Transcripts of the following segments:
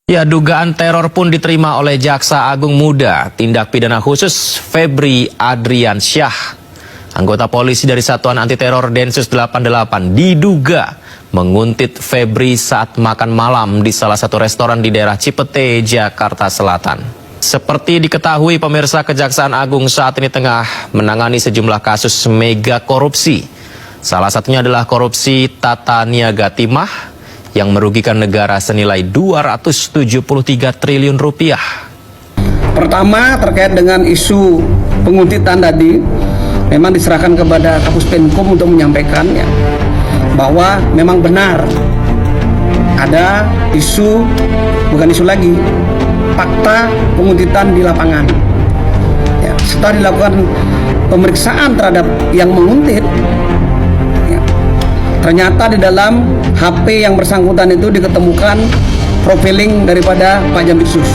Ya, dugaan teror pun diterima oleh Jaksa Agung Muda Tindak Pidana Khusus Febri Adriansyah. Anggota polisi dari Satuan Anti Teror Densus 88 diduga menguntit Febri saat makan malam di salah satu restoran di daerah Cipete, Jakarta Selatan. Seperti diketahui pemirsa, Kejaksaan Agung saat ini tengah menangani sejumlah kasus mega korupsi. Salah satunya adalah korupsi tata niaga timah yang merugikan negara senilai 273 triliun rupiah. Pertama, terkait dengan isu penguntitan tadi, memang diserahkan kepada Kapus Penkum untuk menyampaikan ya, bahwa memang benar ada isu, bukan isu lagi, fakta penguntitan di lapangan. Ya, setelah dilakukan pemeriksaan terhadap yang menguntit, ternyata di dalam HP yang bersangkutan itu diketemukan profiling daripada Pak Jampitsus.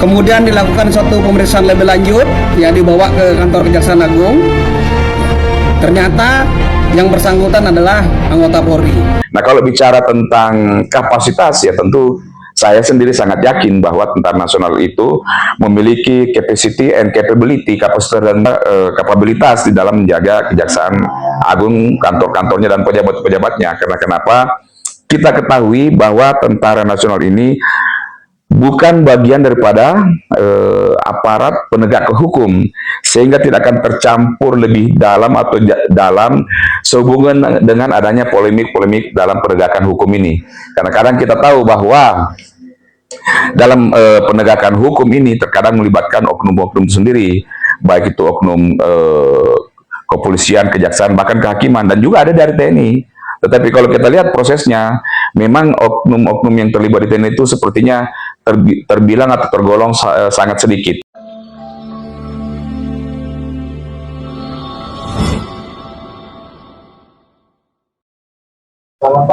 Kemudian dilakukan suatu pemeriksaan lebih lanjut, yang dibawa ke kantor Kejaksaan Agung. Ternyata yang bersangkutan adalah anggota Polri. Nah, kalau bicara tentang kapasitas, ya tentu saya sendiri sangat yakin bahwa tentara nasional itu memiliki capacity and capability, kapasitas dan kapabilitas di dalam menjaga Kejaksaan Agung, kantor-kantornya dan pejabat-pejabatnya. Karena kenapa? Kita ketahui bahwa tentara nasional ini bukan bagian daripada aparat penegak hukum, sehingga tidak akan tercampur lebih dalam atau dalam sehubungan dengan adanya polemik-polemik dalam penegakan hukum ini. Karena kadang kita tahu bahwa dalam penegakan hukum ini terkadang melibatkan oknum-oknum sendiri, baik itu oknum kepolisian, kejaksaan, bahkan kehakiman, dan juga ada dari TNI. Tetapi kalau kita lihat prosesnya, memang oknum-oknum yang terlibat di TNI itu sepertinya terbilang atau tergolong sangat sedikit. Selamat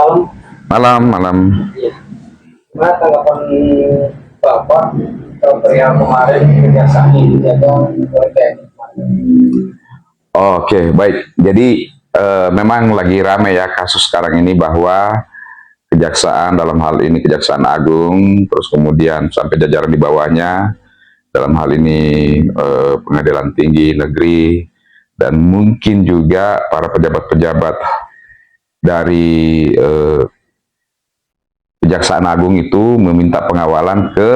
malam. Malam. Iya. Gimana tanggapan Bapak perihal kemarin kejaksaan ini dijaga oleh TNI? Oke, baik. Jadi memang lagi ramai ya kasus sekarang ini bahwa kejaksaan, dalam hal ini Kejaksaan Agung, terus kemudian sampai jajaran di bawahnya, dalam hal ini Pengadilan Tinggi Negeri, dan mungkin juga para pejabat-pejabat dari Kejaksaan Agung itu meminta pengawalan ke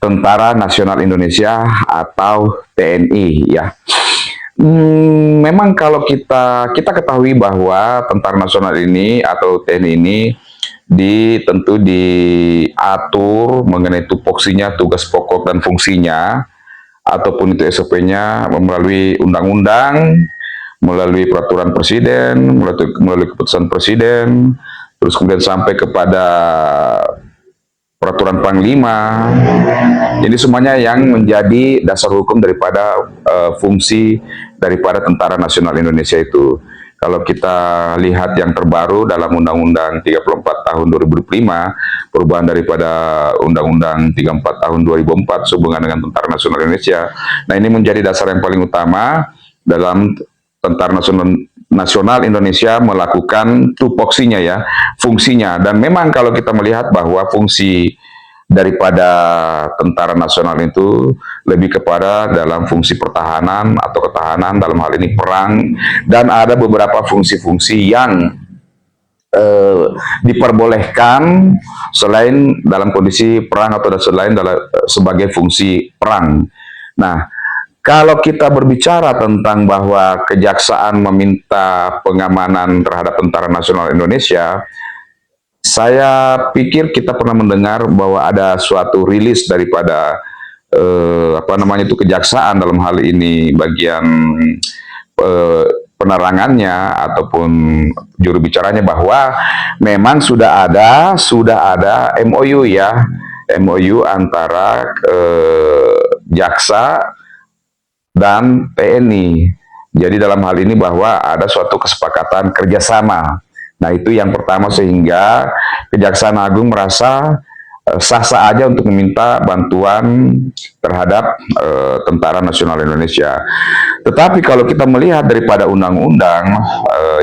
Tentara Nasional Indonesia atau TNI ya. Memang kalau kita ketahui bahwa Tentara Nasional ini atau TNI ini tentu diatur mengenai tupoksinya, tugas pokok dan fungsinya, ataupun itu SOP-nya melalui undang-undang, melalui peraturan presiden, melalui keputusan presiden, terus kemudian sampai kepada peraturan Panglima. Ini semuanya yang menjadi dasar hukum daripada fungsi daripada Tentara Nasional Indonesia itu. Kalau kita lihat yang terbaru dalam Undang-Undang 34 tahun 2005, perubahan daripada Undang-Undang 34 tahun 2004 sehubungan dengan Tentara Nasional Indonesia. Nah, ini menjadi dasar yang paling utama dalam Tentara Nasional Indonesia melakukan tupoksinya ya, fungsinya. Dan memang kalau kita melihat bahwa fungsi daripada Tentara Nasional itu lebih kepada dalam fungsi pertahanan atau ketahanan, dalam hal ini perang, dan ada beberapa fungsi-fungsi yang diperbolehkan selain dalam kondisi perang atau selain sebagai fungsi perang. Nah, kalau kita berbicara tentang bahwa Kejaksaan meminta pengamanan terhadap Tentara Nasional Indonesia, saya pikir kita pernah mendengar bahwa ada suatu rilis daripada Kejaksaan, dalam hal ini bagian penerangannya ataupun juru bicaranya, bahwa memang sudah ada MOU ya, MOU antara jaksa dan TNI. Jadi dalam hal ini bahwa ada suatu kesepakatan kerjasama. Nah, itu yang pertama, sehingga Kejaksaan Agung merasa sah-sah aja untuk meminta bantuan terhadap Tentara Nasional Indonesia. Tetapi kalau kita melihat daripada undang-undang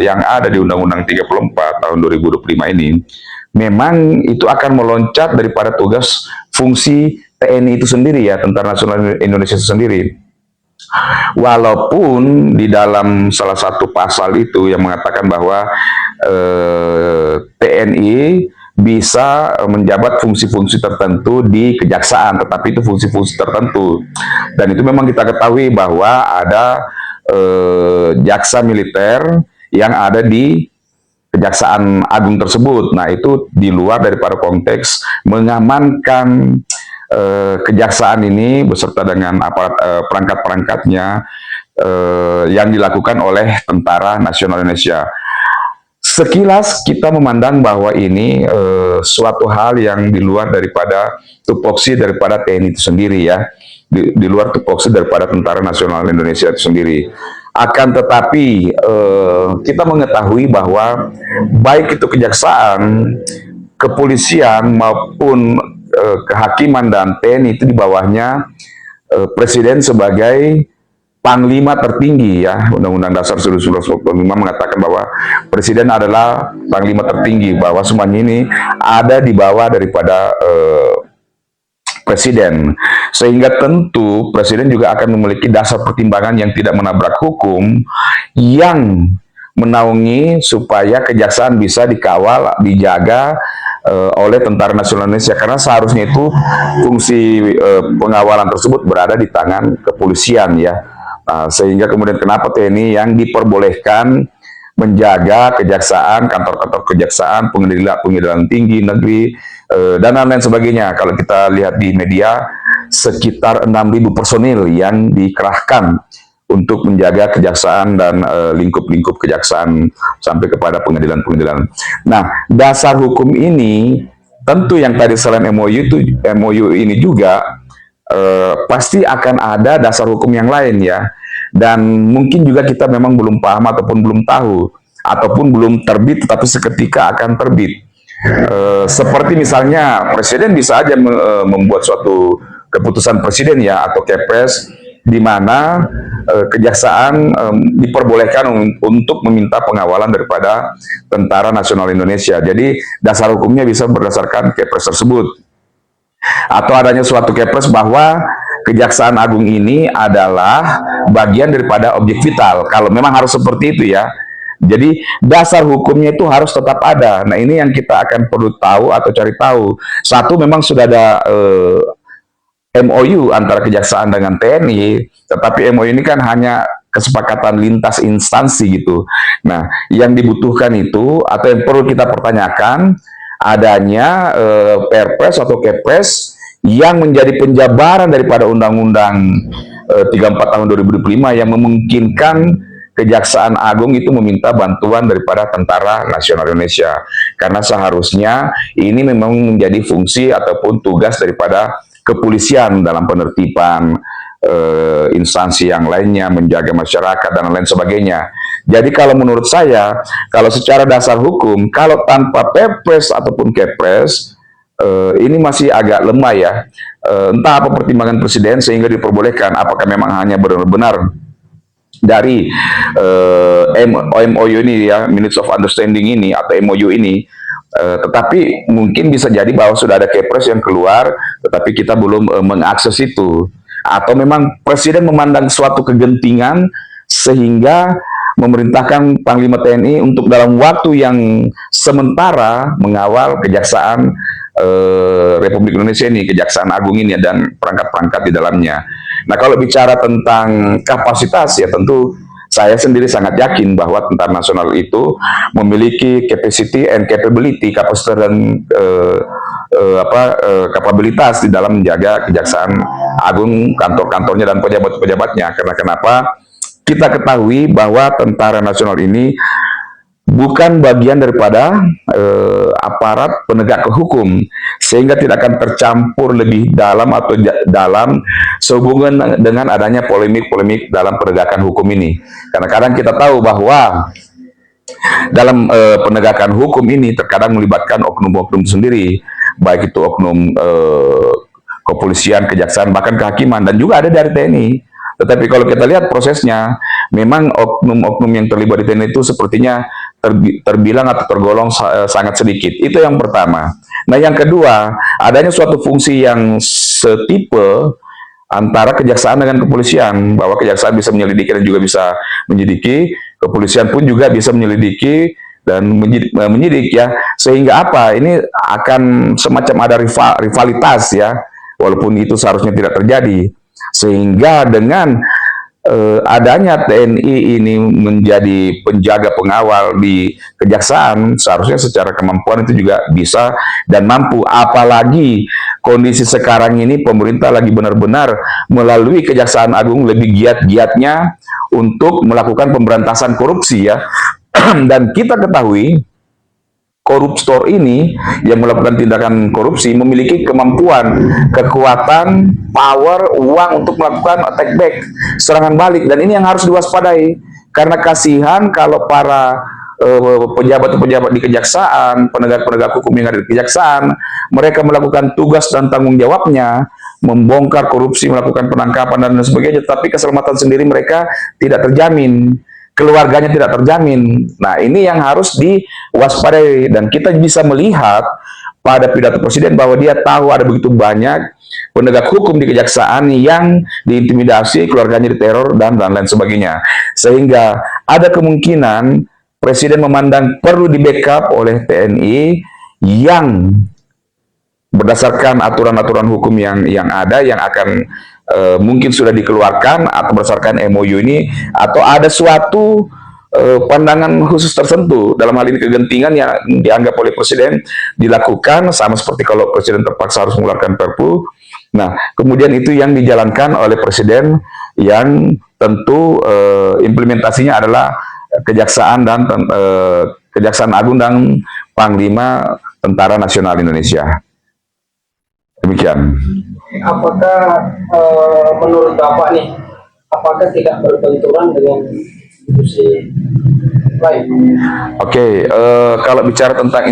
yang ada di Undang-Undang 34 tahun 2025 ini, memang itu akan meloncat daripada tugas fungsi TNI itu sendiri ya, Tentara Nasional Indonesia itu sendiri. Walaupun di dalam salah satu pasal itu yang mengatakan bahwa TNI bisa menjabat fungsi-fungsi tertentu di kejaksaan, tetapi itu fungsi-fungsi tertentu. Dan itu memang kita ketahui bahwa ada jaksa militer yang ada di Kejaksaan Agung tersebut. Nah, itu di luar daripada konteks mengamankan kejaksaan ini beserta dengan aparat perangkat-perangkatnya yang dilakukan oleh Tentara Nasional Indonesia. Sekilas kita memandang bahwa ini suatu hal yang di luar daripada tupoksi daripada TNI itu sendiri ya, di luar tupoksi daripada Tentara Nasional Indonesia itu sendiri. Akan tetapi kita mengetahui bahwa baik itu kejaksaan, kepolisian maupun kehakiman dan TNI itu di bawahnya Presiden sebagai Panglima tertinggi ya. Undang-Undang Dasar 1945 mengatakan bahwa Presiden adalah Panglima tertinggi, bahwa semuanya ini ada di bawah daripada Presiden. Sehingga tentu Presiden juga akan memiliki dasar pertimbangan yang tidak menabrak hukum, yang menaungi supaya kejaksaan bisa dikawal, dijaga oleh Tentara Nasional Indonesia, karena seharusnya itu fungsi pengawalan tersebut berada di tangan kepolisian ya. Sehingga kemudian kenapa TNI yang diperbolehkan menjaga kejaksaan, kantor-kantor kejaksaan, pengadilan tinggi negeri, dan lain-lain sebagainya. Kalau kita lihat di media, sekitar 6.000 personil yang dikerahkan untuk menjaga kejaksaan dan lingkup-lingkup kejaksaan sampai kepada pengadilan-pengadilan. Nah, dasar hukum ini tentu yang tadi selain MOU ini juga pasti akan ada dasar hukum yang lain ya. Dan mungkin juga kita memang belum paham ataupun belum tahu, ataupun belum terbit tetapi seketika akan terbit. Seperti misalnya Presiden bisa aja membuat suatu keputusan Presiden ya, atau Kepres, di mana kejaksaan diperbolehkan untuk meminta pengawalan daripada Tentara Nasional Indonesia. Jadi dasar hukumnya bisa berdasarkan Kepres tersebut. Atau adanya suatu Kepres bahwa Kejaksaan Agung ini adalah bagian daripada objek vital. Kalau memang harus seperti itu ya. Jadi dasar hukumnya itu harus tetap ada. Nah, ini yang kita akan perlu tahu atau cari tahu. Satu, memang sudah ada MOU antara Kejaksaan dengan TNI, tetapi MOU ini kan hanya kesepakatan lintas instansi gitu. Nah, yang dibutuhkan itu atau yang perlu kita pertanyakan adanya Perpres atau Kepres yang menjadi penjabaran daripada Undang-Undang 34 tahun 2005 yang memungkinkan Kejaksaan Agung itu meminta bantuan daripada Tentara Nasional Indonesia. Karena seharusnya ini memang menjadi fungsi ataupun tugas daripada kepolisian dalam penertiban instansi yang lainnya, menjaga masyarakat dan lain sebagainya. Jadi kalau menurut saya, kalau secara dasar hukum, kalau tanpa Perpres ataupun Kepres, ini masih agak lemah ya. Entah apa pertimbangan Presiden sehingga diperbolehkan, apakah memang hanya benar-benar dari MOU ini ya, Minutes of Understanding ini atau MOU ini, tetapi mungkin bisa jadi bahwa sudah ada Kepres yang keluar, tetapi kita belum mengakses itu. Atau memang Presiden memandang suatu kegentingan sehingga memerintahkan Panglima TNI untuk dalam waktu yang sementara mengawal Kejaksaan Republik Indonesia ini, Kejaksaan Agung ini dan perangkat-perangkat di dalamnya. Nah, kalau bicara tentang kapasitas ya, tentu saya sendiri sangat yakin bahwa Tentara Nasional itu memiliki capacity and capability, kapasitas dan kapabilitas di dalam menjaga Kejaksaan Agung, kantor-kantornya dan pejabat-pejabatnya. Karena kenapa? Kita ketahui bahwa Tentara Nasional ini bukan bagian daripada aparat penegak hukum, sehingga tidak akan tercampur lebih dalam atau dalam sehubungan dengan adanya polemik-polemik dalam penegakan hukum ini. Karena kadang kita tahu bahwa dalam penegakan hukum ini terkadang melibatkan oknum-oknum sendiri, baik itu oknum kepolisian, kejaksaan, bahkan kehakiman, dan juga ada dari TNI. Tetapi kalau kita lihat prosesnya, memang oknum-oknum yang terlibat di TNI itu sepertinya terbilang atau tergolong sangat sedikit. Itu yang pertama. Nah, yang kedua, adanya suatu fungsi yang setipe antara kejaksaan dengan kepolisian, bahwa kejaksaan bisa menyelidiki dan juga bisa menyidiki, kepolisian pun juga bisa menyelidiki dan menyidik ya, sehingga apa, ini akan semacam ada rivalitas ya, walaupun itu seharusnya tidak terjadi, sehingga dengan adanya TNI ini menjadi penjaga pengawal di kejaksaan, seharusnya secara kemampuan itu juga bisa dan mampu. Apalagi kondisi sekarang ini pemerintah lagi benar-benar melalui Kejaksaan Agung lebih giat-giatnya untuk melakukan pemberantasan korupsi ya. Dan kita ketahui koruptor ini yang melakukan tindakan korupsi memiliki kemampuan, kekuatan, power, uang untuk melakukan attack back, serangan balik, dan ini yang harus diwaspadai, karena kasihan kalau para pejabat-pejabat di kejaksaan, penegak-penegak hukum yang ada di kejaksaan, mereka melakukan tugas dan tanggung jawabnya, membongkar korupsi, melakukan penangkapan dan lain sebagainya, tapi keselamatan sendiri mereka tidak terjamin, keluarganya tidak terjamin. Nah, ini yang harus diwaspadai, dan kita bisa melihat pada pidato Presiden bahwa dia tahu ada begitu banyak penegak hukum di kejaksaan yang diintimidasi, keluarganya diteror, dan lain sebagainya. Sehingga ada kemungkinan Presiden memandang perlu di-backup oleh TNI yang berdasarkan aturan-aturan hukum yang ada, yang akan mungkin sudah dikeluarkan atau berdasarkan MOU ini, atau ada suatu pandangan khusus tertentu, dalam hal ini kegentingan yang dianggap oleh Presiden dilakukan, sama seperti kalau Presiden terpaksa harus mengeluarkan Perpu. Nah, kemudian itu yang dijalankan oleh Presiden, yang tentu implementasinya adalah Kejaksaan Agung dan Panglima Tentara Nasional Indonesia. Demikian. Apakah menurut Bapak nih, apakah tidak berbenturan dengan institusi lain? Oke, kalau bicara tentang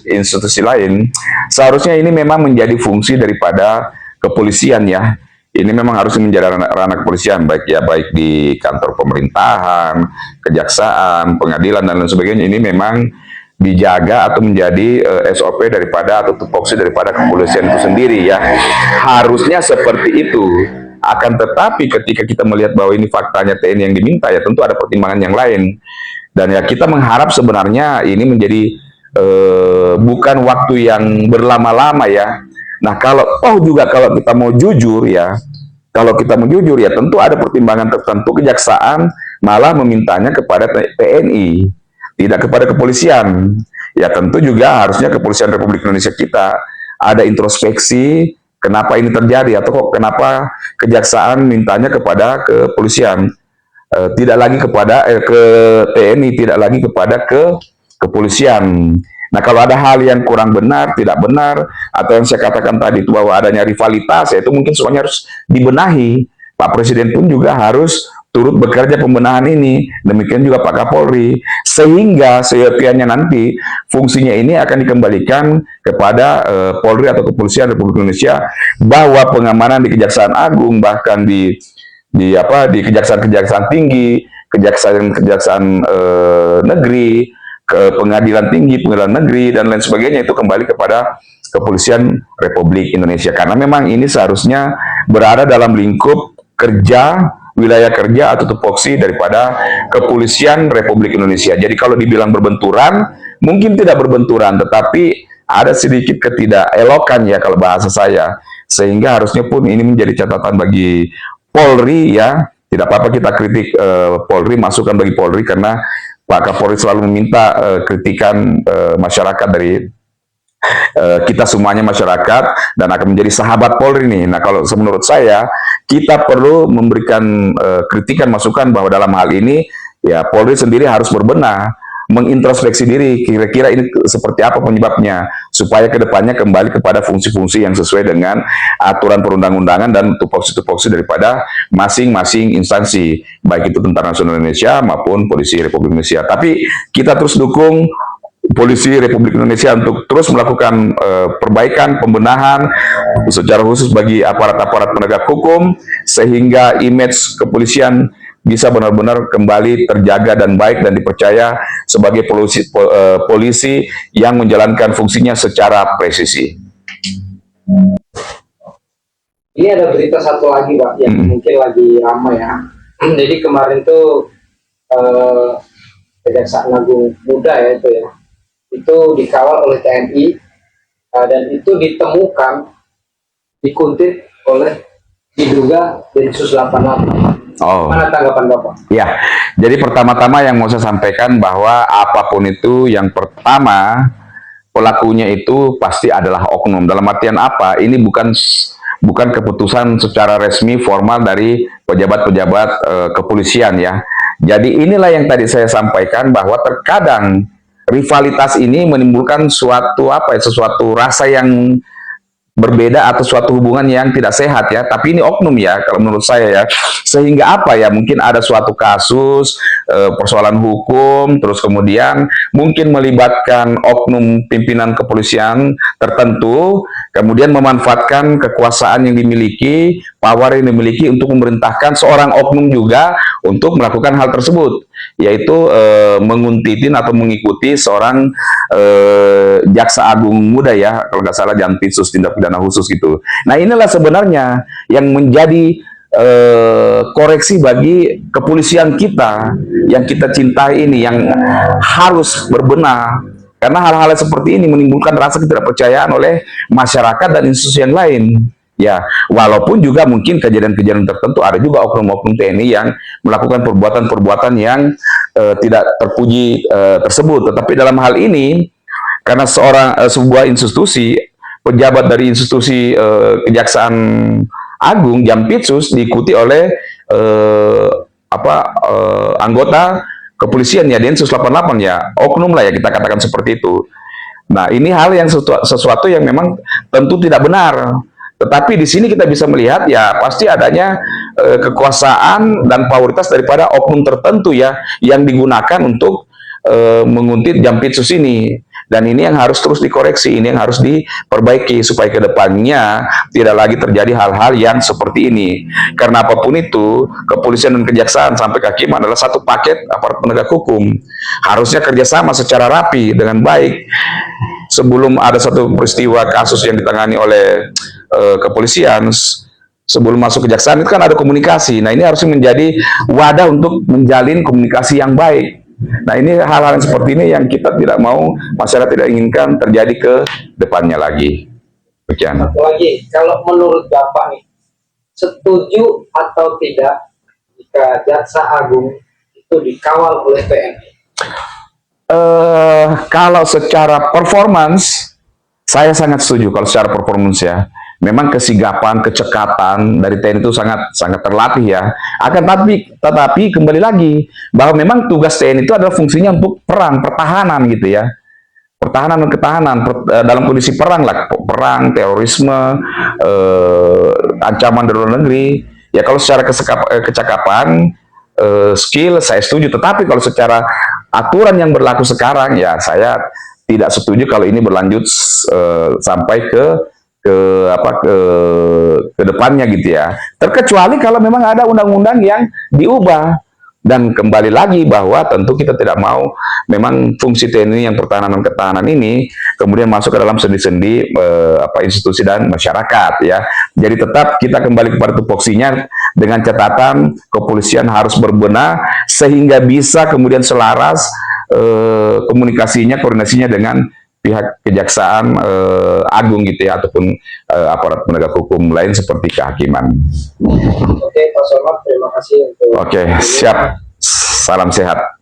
institusi lain, seharusnya ini memang menjadi fungsi daripada kepolisian ya. Ini memang harus menjadi ranah kepolisian, baik di kantor pemerintahan, kejaksaan, pengadilan dan lain sebagainya. Ini memang dijaga atau menjadi SOP daripada atau tupoksi daripada kepolisian itu sendiri ya. Harusnya seperti itu. Akan tetapi ketika kita melihat bahwa ini faktanya TNI yang diminta, ya tentu ada pertimbangan yang lain. Dan ya kita mengharap sebenarnya ini menjadi bukan waktu yang berlama-lama ya. Nah, kalau kita mau jujur ya, tentu ada pertimbangan tertentu kejaksaan malah memintanya kepada TNI, tidak kepada kepolisian. Ya tentu juga harusnya kepolisian Republik Indonesia kita ada introspeksi kenapa ini terjadi, atau kok kenapa kejaksaan mintanya kepada kepolisian, tidak lagi kepada ke TNI, tidak lagi kepada kepolisian. Nah, kalau ada hal yang kurang benar, tidak benar, atau yang saya katakan tadi itu bahwa adanya rivalitas, ya itu mungkin semuanya harus dibenahi. Pak Presiden pun juga harus turut bekerja pembenahan ini, demikian juga Pak Kapolri, sehingga seyogianya nanti fungsinya ini akan dikembalikan kepada Polri atau Kepolisian Republik Indonesia, bahwa pengamanan di Kejaksaan Agung, bahkan di kejaksaan-kejaksaan tinggi, kejaksaan negeri, ke pengadilan tinggi, pengadilan negeri, dan lain sebagainya, itu kembali kepada Kepolisian Republik Indonesia. Karena memang ini seharusnya berada dalam lingkup kerja, wilayah kerja atau tupoksi daripada Kepolisian Republik Indonesia. Jadi kalau dibilang berbenturan, mungkin tidak berbenturan, tetapi ada sedikit ketidakelokan ya kalau bahasa saya. Sehingga harusnya pun ini menjadi catatan bagi Polri ya. Tidak apa-apa kita kritik Polri, masukan bagi Polri, karena Pak Kapolri selalu meminta kritikan masyarakat dari kita semuanya masyarakat, dan akan menjadi sahabat Polri nih. Nah, kalau menurut saya kita perlu memberikan kritikan masukan bahwa dalam hal ini ya Polri sendiri harus berbenah, mengintrospeksi diri, kira-kira ini seperti apa penyebabnya, supaya kedepannya kembali kepada fungsi-fungsi yang sesuai dengan aturan perundang-undangan dan tupoksi-tupoksi daripada masing-masing instansi, baik itu Tentara Nasional Indonesia maupun Polisi Republik Indonesia. Tapi kita terus dukung Polisi Republik Indonesia untuk terus melakukan perbaikan, pembenahan, secara khusus bagi aparat-aparat penegak hukum, sehingga image kepolisian bisa benar-benar kembali terjaga dan baik dan dipercaya sebagai polisi yang menjalankan fungsinya secara presisi. Ini ada berita satu lagi Pak yang mungkin lagi ramai ya. Jadi kemarin tuh Kejaksaan Agung Muda ya itu dikawal oleh TNI dan itu ditemukan dikuntit oleh diduga Densus 88. Oh. Mana tanggapan Bapak? Ya, jadi pertama-tama yang mau saya sampaikan bahwa apapun itu, yang pertama pelakunya itu pasti adalah oknum. Dalam artian apa? Ini bukan keputusan secara resmi formal dari pejabat-pejabat kepolisian ya. Jadi inilah yang tadi saya sampaikan bahwa terkadang rivalitas ini menimbulkan sesuatu rasa yang berbeda atau suatu hubungan yang tidak sehat ya, tapi ini oknum ya kalau menurut saya ya, sehingga apa ya, mungkin ada suatu kasus persoalan hukum, terus kemudian mungkin melibatkan oknum pimpinan kepolisian tertentu, kemudian memanfaatkan kekuasaan yang dimiliki, power yang dimiliki untuk memerintahkan seorang oknum juga untuk melakukan hal tersebut, yaitu menguntitin atau mengikuti seorang jaksa agung muda ya, kalau nggak salah Jampitsus tindak pidana khusus gitu. Nah inilah sebenarnya yang menjadi koreksi bagi kepolisian kita yang kita cintai ini, yang harus berbenah, karena hal-hal seperti ini menimbulkan rasa ketidakpercayaan oleh masyarakat dan institusi yang lain. Ya, walaupun juga mungkin kejadian-kejadian tertentu ada juga oknum-oknum TNI yang melakukan perbuatan-perbuatan yang tidak terpuji tersebut. Tetapi dalam hal ini, karena sebuah institusi, pejabat dari institusi Kejaksaan Agung Jampitsus diikuti oleh anggota kepolisian ya, Densus 88 ya, oknum lah ya kita katakan seperti itu. Nah, ini hal yang sesuatu yang memang tentu tidak benar. Tetapi di sini kita bisa melihat ya pasti adanya kekuasaan dan prioritas daripada oknum tertentu ya yang digunakan untuk menguntit Jampitsus ini. Dan ini yang harus terus dikoreksi, ini yang harus diperbaiki supaya kedepannya tidak lagi terjadi hal-hal yang seperti ini. Karena apapun itu, kepolisian dan kejaksaan sampai kehakiman adalah satu paket aparat penegak hukum. Harusnya kerjasama secara rapi dengan baik. Sebelum ada satu peristiwa kasus yang ditangani oleh kepolisian, sebelum masuk kejaksaan itu kan ada komunikasi. Nah ini harusnya menjadi wadah untuk menjalin komunikasi yang baik. Nah ini hal-hal seperti ini yang kita tidak mau, masyarakat tidak inginkan terjadi ke depannya lagi. Sekian. Satu lagi, kalau menurut Bapak nih, setuju atau tidak jika Jaksa Agung itu dikawal oleh TNI? Kalau secara performance, saya sangat setuju kalau secara performance ya. Memang kesigapan, kecekatan dari TNI itu sangat terlatih ya. Tetapi kembali lagi bahwa memang tugas TNI itu adalah fungsinya untuk perang, pertahanan gitu ya. Pertahanan dan ketahanan dalam kondisi perang lah, perang, terorisme, ancaman dari luar negeri. Ya kalau secara kecakapan, skill saya setuju. Tetapi kalau secara aturan yang berlaku sekarang ya saya tidak setuju kalau ini berlanjut sampai ke depannya gitu ya. Terkecuali kalau memang ada undang-undang yang diubah. Dan kembali lagi bahwa tentu kita tidak mau memang fungsi TNI yang pertahanan dan ketahanan ini kemudian masuk ke dalam sendi-sendi institusi dan masyarakat ya. Jadi tetap kita kembali kepada tupoksinya dengan catatan kepolisian harus berbenah sehingga bisa kemudian selaras komunikasinya, koordinasinya dengan pihak Kejaksaan Agung gitu ya, ataupun aparat penegak hukum lain seperti kehakiman. Oke, Pak Somad, terima kasih untuk Oke, siap. Salam sehat.